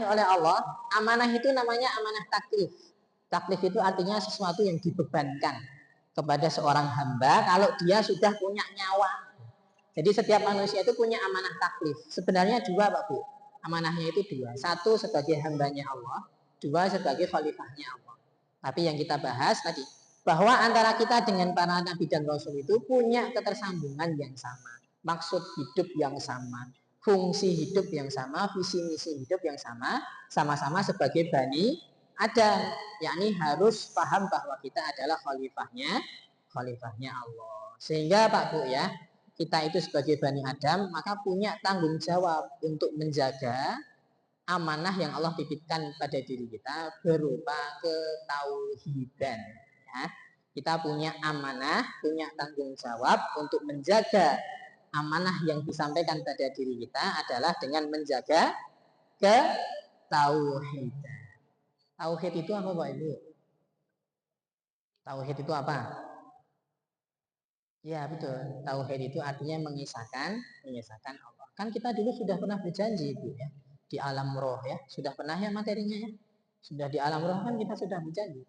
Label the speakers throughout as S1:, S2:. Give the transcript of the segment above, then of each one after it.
S1: oleh Allah, amanah itu namanya amanah taklif. Taklif itu artinya sesuatu yang dibebankan kepada seorang hamba kalau dia sudah punya nyawa. Jadi setiap manusia itu punya amanah taklif. Sebenarnya dua, Pak Bu. Amanahnya itu dua. Satu sebagai hambanya Allah, dua sebagai khalifahnya Allah. Tapi yang kita bahas tadi, bahwa antara kita dengan para nabi dan rasul itu punya ketersambungan yang sama, maksud hidup yang sama, fungsi hidup yang sama, visi misi hidup yang sama, sama-sama sebagai Bani Adam, yakni harus paham bahwa kita adalah khalifahnya Allah. Sehingga Pak Bu ya, kita itu sebagai Bani Adam maka punya tanggung jawab untuk menjaga amanah yang Allah titipkan pada diri kita berupa ketauhidan. Ya. Kita punya amanah, punya tanggung jawab untuk menjaga amanah yang disampaikan pada diri kita adalah dengan menjaga ketauhidan. Tauhid itu apa Pak Ibu? Tauhid itu apa? Ya betul. Tauhid itu artinya mengisahkan Allah. Kan kita dulu sudah pernah berjanji itu ya di alam roh ya, sudah pernah ya materinya ya. Sudah di alam roh kan kita sudah berjanji.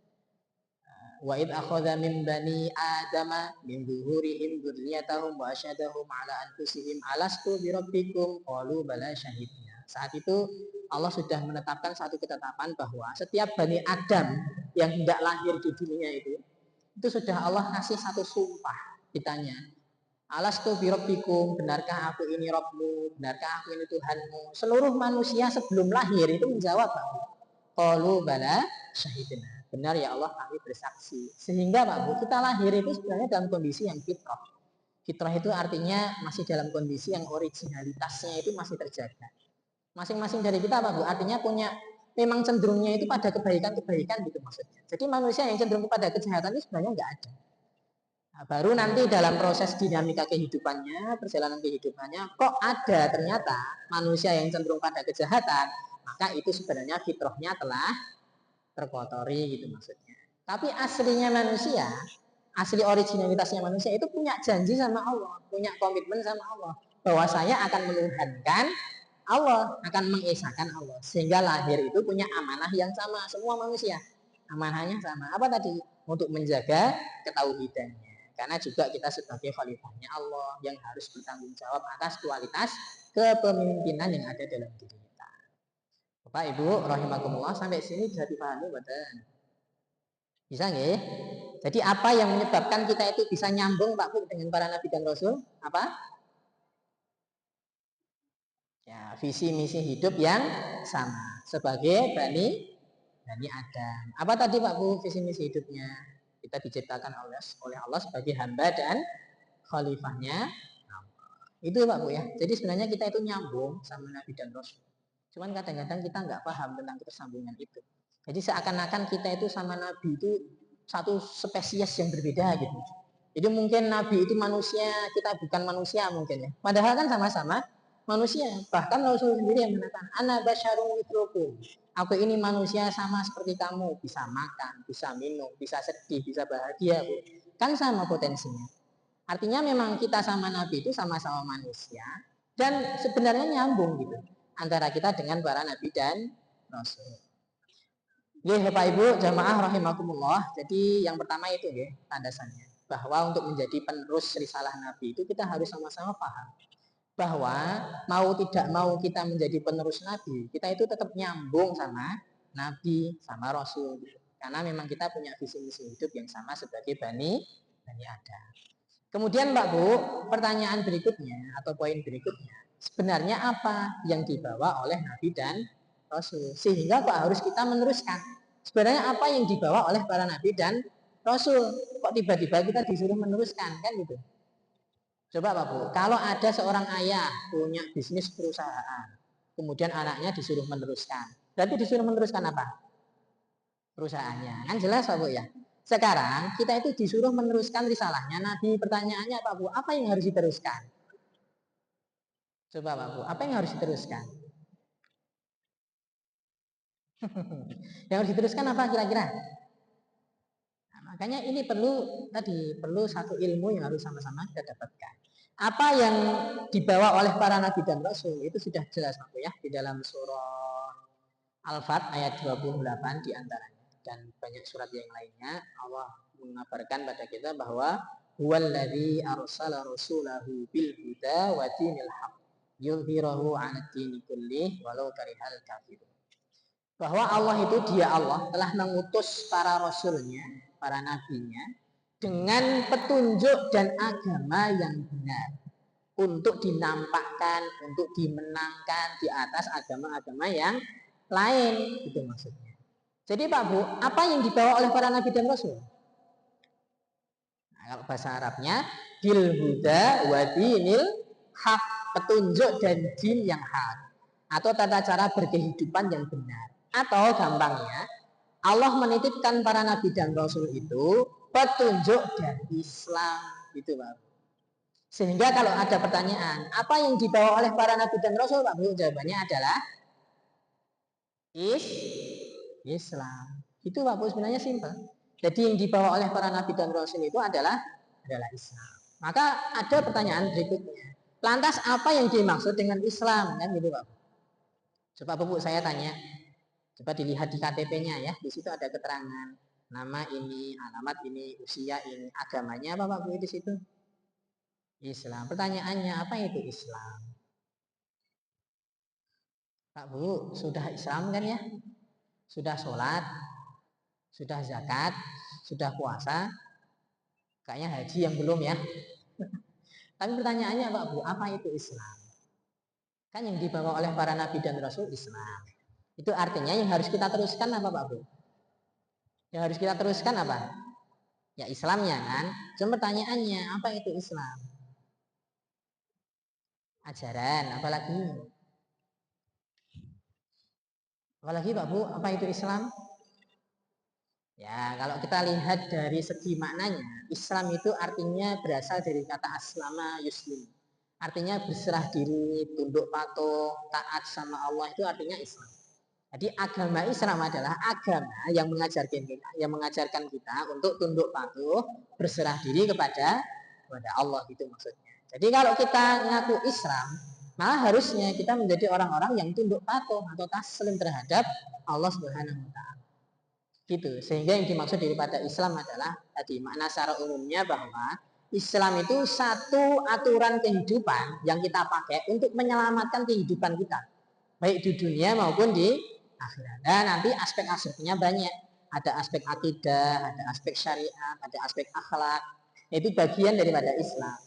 S1: Wa id akhadha min bani adama min zuhurihim dzurriyyatahum wa asyhadahum ala anfusihim alastu birabbikum qalu bala syahidna. Saat itu Allah sudah menetapkan satu ketetapan bahwa setiap Bani Adam yang hendak lahir di dunia itu sudah Allah kasih satu sumpah. Ditanya, alastu birabbikum, benarkah aku ini Rabbmu, benarkah aku ini Tuhanmu? Seluruh manusia sebelum lahir itu menjawab, qalu bala syahidna. Benar ya Allah, kami bersaksi. Sehingga Pak Bu, kita lahir itu sebenarnya dalam kondisi yang fitrah. Fitrah itu artinya masih dalam kondisi yang originalitasnya itu masih terjaga. Masing-masing dari kita Pak Bu, artinya punya memang cenderungnya itu pada kebaikan-kebaikan gitu maksudnya. Jadi manusia yang cenderung kepada kejahatan itu sebenarnya enggak ada. Nah, baru nanti dalam proses dinamika kehidupannya, perjalanan kehidupannya, kok ada ternyata manusia yang cenderung pada kejahatan, maka itu sebenarnya fitrahnya telah terkotori gitu maksudnya. Tapi aslinya manusia, asli originalitasnya manusia itu punya janji sama Allah, punya komitmen sama Allah, bahwa saya akan menuhankan Allah, akan mengesahkan Allah, sehingga lahir itu punya amanah yang sama. Semua manusia amanahnya sama. Apa tadi? Untuk menjaga ketauhidannya. Karena juga kita sebagai khalifahnya Allah yang harus bertanggung jawab atas kualitas kepemimpinan yang ada dalam diri kita. Bapak Ibu rahimakumullah, sampai sini bisa dipahami betul? Bisa nggih? Jadi apa yang menyebabkan kita itu bisa nyambung Pak Bu dengan para nabi dan rasul? Apa? Ya, visi misi hidup yang sama sebagai Bani Adam. Apa tadi Pak Bu visi misi hidupnya? Kita diciptakan oleh Allah sebagai hamba dan khalifahnya. Itu Pak Bu ya. Jadi sebenarnya kita itu nyambung sama Nabi dan Rasul. Cuman kadang-kadang kita nggak paham tentang ketersambungan itu. Jadi seakan-akan kita itu sama Nabi itu satu spesies yang berbeda gitu. Jadi mungkin Nabi itu manusia, kita bukan manusia mungkin ya. Padahal kan sama-sama manusia. Bahkan Rasul sendiri yang mengatakan, ana basyarun mitrukum. Aku ini manusia sama seperti kamu, bisa makan, bisa minum, bisa sedih, bisa bahagia, Bu. Kan sama potensinya. Artinya memang kita sama Nabi itu sama-sama manusia dan sebenarnya nyambung gitu antara kita dengan para Nabi dan Rasul. Ya Bapak Ibu jamaah rahimakumullah. Jadi yang pertama itu ya landasannya bahwa untuk menjadi penerus risalah Nabi itu kita harus sama-sama paham bahwa mau tidak mau kita menjadi penerus Nabi, kita itu tetap nyambung sama Nabi, sama Rasul. Karena memang kita punya visi misi hidup yang sama sebagai Bani Adam. Kemudian Mbak Bu, pertanyaan berikutnya atau poin berikutnya, sebenarnya apa yang dibawa oleh Nabi dan Rasul? Sehingga kok harus kita meneruskan? Sebenarnya apa yang dibawa oleh para Nabi dan Rasul? Kok tiba-tiba kita disuruh meneruskan, kan gitu? Coba Pak Bu, kalau ada seorang ayah punya bisnis perusahaan, kemudian anaknya disuruh meneruskan, berarti disuruh meneruskan apa? Perusahaannya, kan jelas Pak Bu ya? Sekarang kita itu disuruh meneruskan risalahnya Nabi. Pertanyaannya Pak Bu, apa yang harus diteruskan? Coba Pak Bu, apa yang harus diteruskan? Yang harus diteruskan apa kira-kira? Nah, makanya ini perlu satu ilmu yang harus sama-sama kita dapatkan. Apa yang dibawa oleh para nabi dan rasul itu sudah jelas Pak Bu ya di dalam surah Al-Fat ayat 28 diantaranya. Dan banyak surat yang lainnya Allah mengabarkan pada kita bahwa huwallazi arsala rasulahu bil huda wa dinil haq yuzhirahu 'ala dini kullih walau karihal kafirun. Bahwa Allah itu dia Allah telah mengutus para rasulnya, para nabinya dengan petunjuk dan agama yang benar untuk dinampakkan, untuk dimenangkan di atas agama-agama yang lain, itu maksudnya. Jadi Pak Bu, apa yang dibawa oleh para nabi dan rasul? Nah, kalau bahasa Arabnya bil huda wa dinil haq, petunjuk dan din yang hak, atau tata cara berkehidupan yang benar. Atau gampangnya Allah menitipkan para nabi dan rasul itu petunjuk dan Islam, gitu Pak. Sehingga kalau ada pertanyaan, apa yang dibawa oleh para nabi dan rasul, Pak Bu? Jawabannya adalah Islam. Itu Pak Bu, sebenarnya simpel. Jadi yang dibawa oleh para nabi dan rasul itu adalah Islam. Maka ada pertanyaan berikutnya. Lantas apa yang dimaksud dengan Islam? Kan gitu Pak. Coba Bu, saya tanya. Coba dilihat di KTP-nya ya. Di situ ada keterangan nama ini, alamat ini, usia ini, agamanya apa Pak Bu di situ? Islam. Pertanyaannya, apa itu Islam? Pak Bu, sudah Islam kan ya? Sudah sholat, sudah zakat, sudah puasa, kayaknya haji yang belum ya. Tapi pertanyaannya Pak Bu, apa itu Islam? Kan yang dibawa oleh para nabi dan rasul Islam. Itu artinya yang harus kita teruskan apa Pak Bu? Yang harus kita teruskan apa? Ya Islamnya kan. Cuma pertanyaannya, apa itu Islam? Ajaran, apalagi? Apalagi Pak Bu, apa itu Islam? Ya, kalau kita lihat dari segi maknanya, Islam itu artinya berasal dari kata aslama yuslim. Artinya berserah diri, tunduk patuh, taat sama Allah, itu artinya Islam. Jadi agama Islam adalah agama yang mengajarkan kita untuk tunduk patuh, berserah diri kepada Allah, gitu maksudnya. Jadi kalau kita ngaku Islam, malah harusnya kita menjadi orang-orang yang tunduk patuh atau taslim terhadap Allah Subhanahu wa taala. Gitu. Sehingga yang dimaksud daripada Islam adalah tadi makna secara umumnya bahwa Islam itu satu aturan kehidupan yang kita pakai untuk menyelamatkan kehidupan kita, baik di dunia maupun di akhirat. Dan nanti aspek-aspeknya banyak. Ada aspek akidah, ada aspek syariat, ada aspek akhlak. Itu bagian daripada Islam.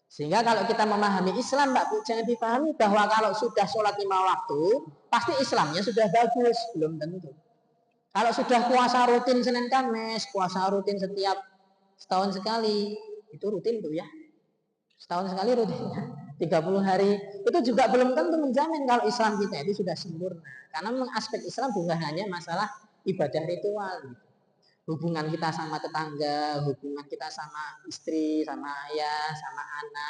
S1: Sehingga kalau kita memahami Islam, Mbak Bu, jangan dipahami bahwa kalau sudah sholat 5 waktu, pasti Islamnya sudah bagus. Belum tentu. Kalau sudah puasa rutin Senin Kamis, puasa rutin setiap setahun sekali, itu rutin tuh ya. Setahun sekali rutin 30 hari, itu juga belum tentu menjamin kalau Islam kita itu sudah sempurna. Karena memang aspek Islam bukan hanya masalah ibadah ritual gitu. Hubungan kita sama tetangga, hubungan kita sama istri, sama ayah, sama anak.